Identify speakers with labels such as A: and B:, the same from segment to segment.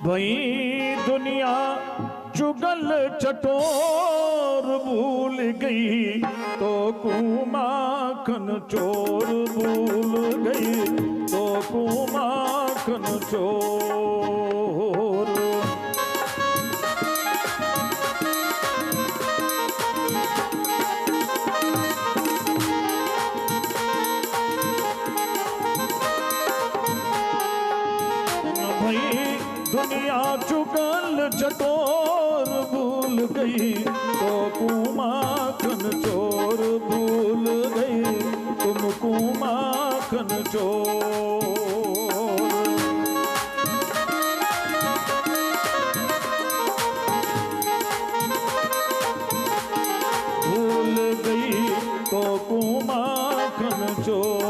A: भई दुनिया चुगल चटोर भूल गई तो कुमाखन चोर भूल गई तो कुमाखन चोर। दुनिया चुगल चटोर भूल गई तो कुमाखन चोर भूल गई तुम कुमाखन चोर। भूल गई तो कुमाखन चोर।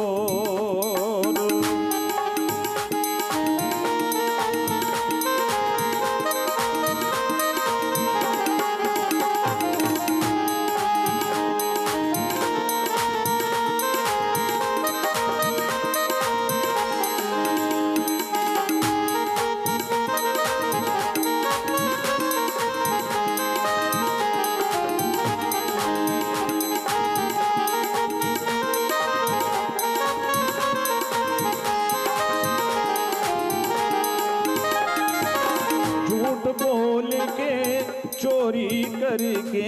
A: बोल के चोरी करके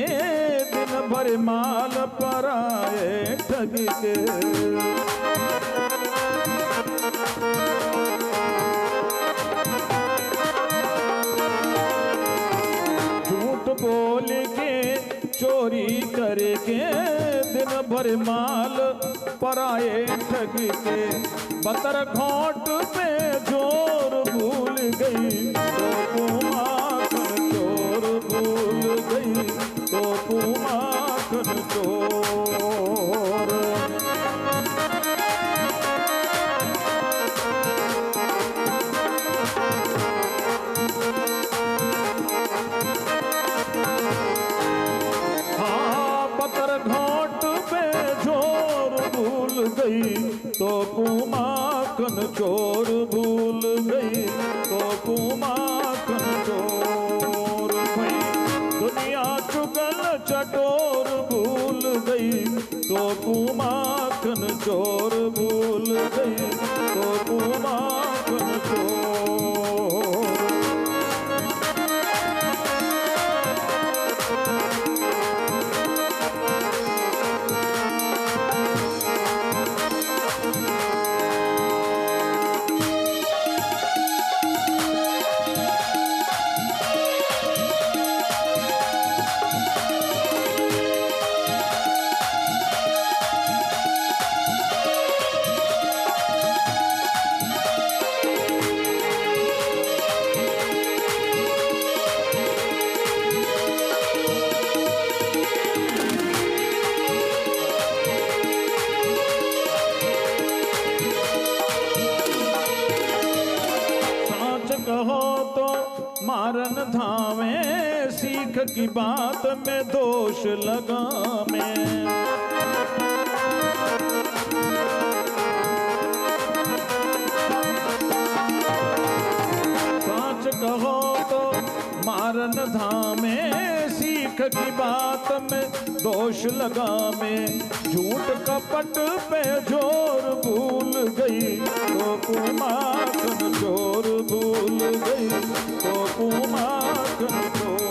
A: दिन भर माल पराए ठग के। झूठ बोल के चोरी करके दिन भर माल पराए ठग के। बतर घोट पे जोर भूल गई तो कुमाखन चोर भूल गई तो कुमाखन चोर। हाँ बतर घोट पे जोर भूल गई तो कुमाखन चोर भूल गई तो कुमाखन चोर। भाई दुनिया चुगल चटोर भूल गई तो कुमाखन चोर भूल गई तो कुमाखन चोर। कहो तो मारन धावे सीख की बात में दोष लगावे। सच कहो तो मारन धामे सीख की बात में दोष लगावे। झूठ कपट पे जोर भूल गई तो कुमाखन चोर भूल गई तो कुमाखन चोर।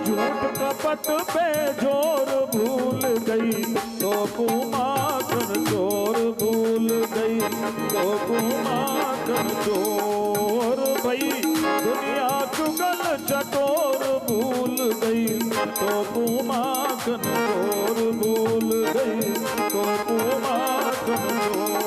A: झूठ कपट पे जोर भूल गई तो कुमाखन चोर भूल गई तो कुमाखन चोर। भाई दुनिया चुगल चटोर भूल गई तो कुमाखन चोर भूल गई तो कुमाखन चोर।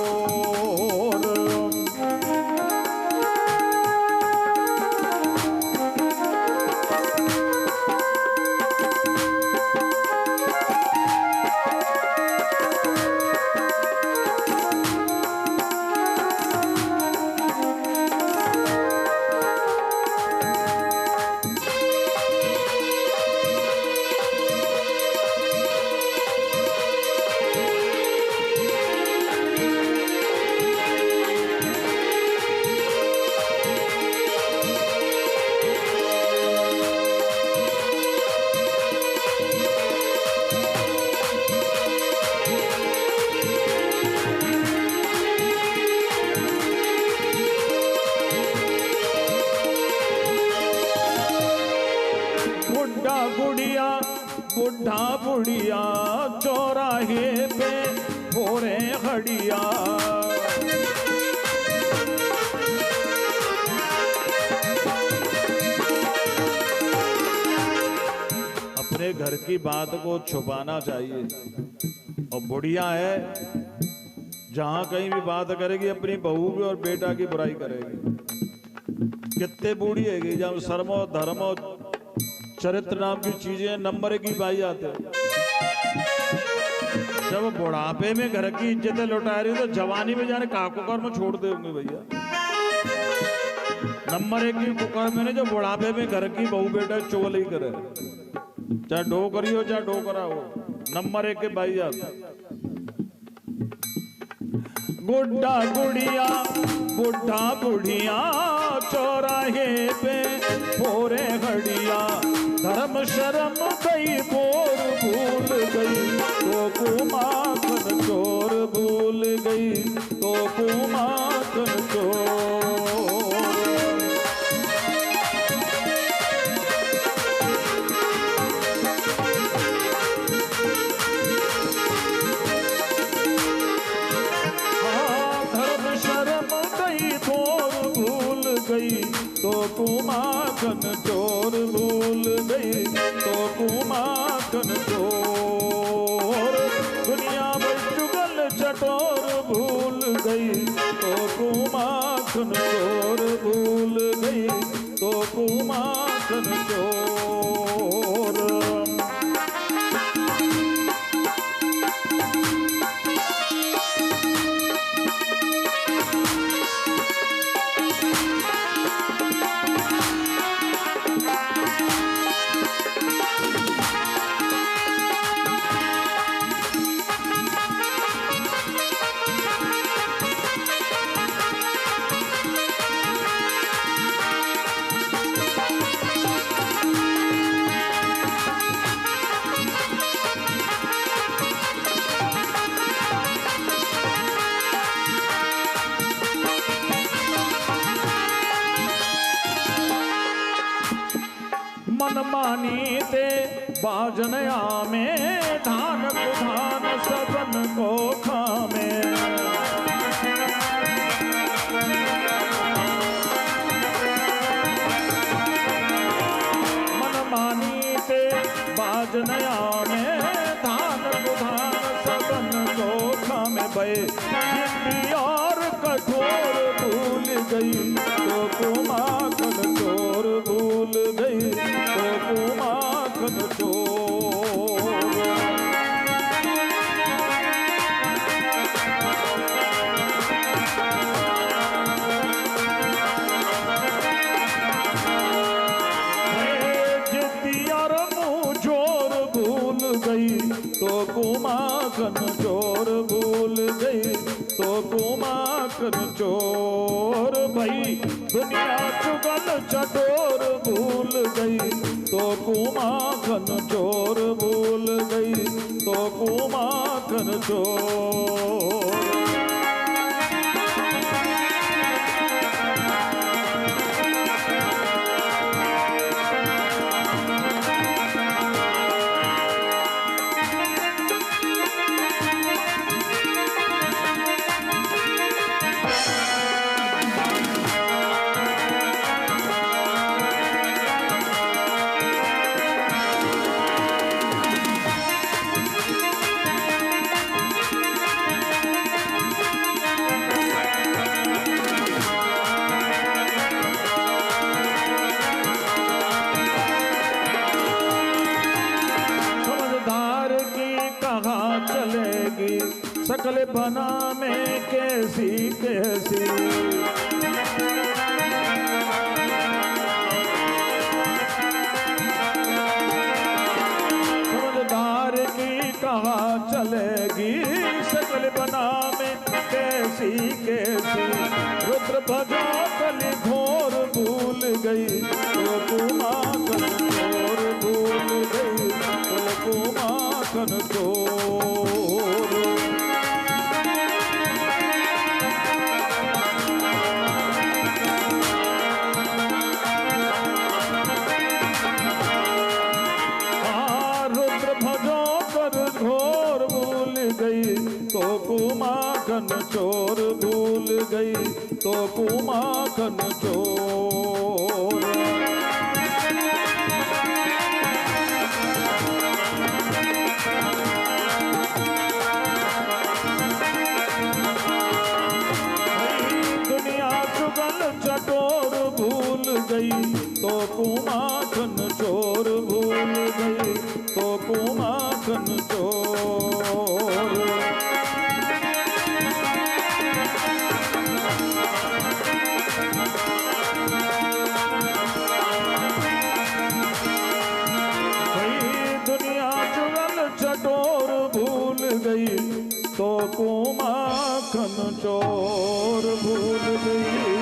A: गुड़िया बुढ़ा बुढ़िया चौराहे पे फोरे खड़िया। अपने घर की बात को छुपाना चाहिए। और बुढ़िया है, जहां कहीं भी बात करेगी अपनी बहू की और बेटा की बुराई करेगी। कितने बूढ़ी है जब शर्म और धर्म और चरित्र नाम की चीजें नंबर की पाई जाते। जब बुढ़ापे में घर की इज्जतें लुटा रही तो जवानी में जाने कहा कुकर में छोड़ दे होंगे भैया। नंबर 1 की कुकर में जो बुढ़ापे में घर की बहू बेटा चोल ही करे, चाहे डोकरी हो चाहे डोकरा हो, नंबर 1 के भाई जाते। गुड्डा गुड़िया बुढ़ा बुढ़िया चौराहे पे फोरे घड़िया। धर्म शर्म गई बोर भूल गई तो कुमाखन चोर भूल गई तो कुमाखन चोर। तो कुमाखन चोर भूल गई तो कुमाखन चोर। दुनिया में चुगल चटोर भूल गई तो कुमाखन चोर भूल गई तो कुमाखन चोर। मनमानी ते बाजनया में धान कुधान सबन को खामे। मनमानी ते बाजनया में धान कुधान सबन को खामे। भय जिंदी और कठोर भूल गई तो कुमाखन चोर भूल गई तो कुमाखन चोर। जिद्दी और मुँह जोर भूल गई तो कुमाखन चोर भूल गई तो कुमाखन चोर। भाई दुनिया चुगल चटोर भूल गई तो कुमाखन चोर भूल गई तो कुमाखन चोर। सकल बना में कैसी कैसी। समझदार की कहा चलेगी सकल बना में कैसी कैसी। रुद्र भजा कली घोर भूल गई तो कुमाखन चोर भूल गई तो कुमाखन चोर। कुमाखन चोर भूल गई तो कुमाखन चोर। दुनिया चुगल चटोर भूल गई तो कुमाखन चोर भूल गई तो कुमाखन चोर। दुनिया चुगल चटोर भूल गई तो कुमाखन चोर भूल गई।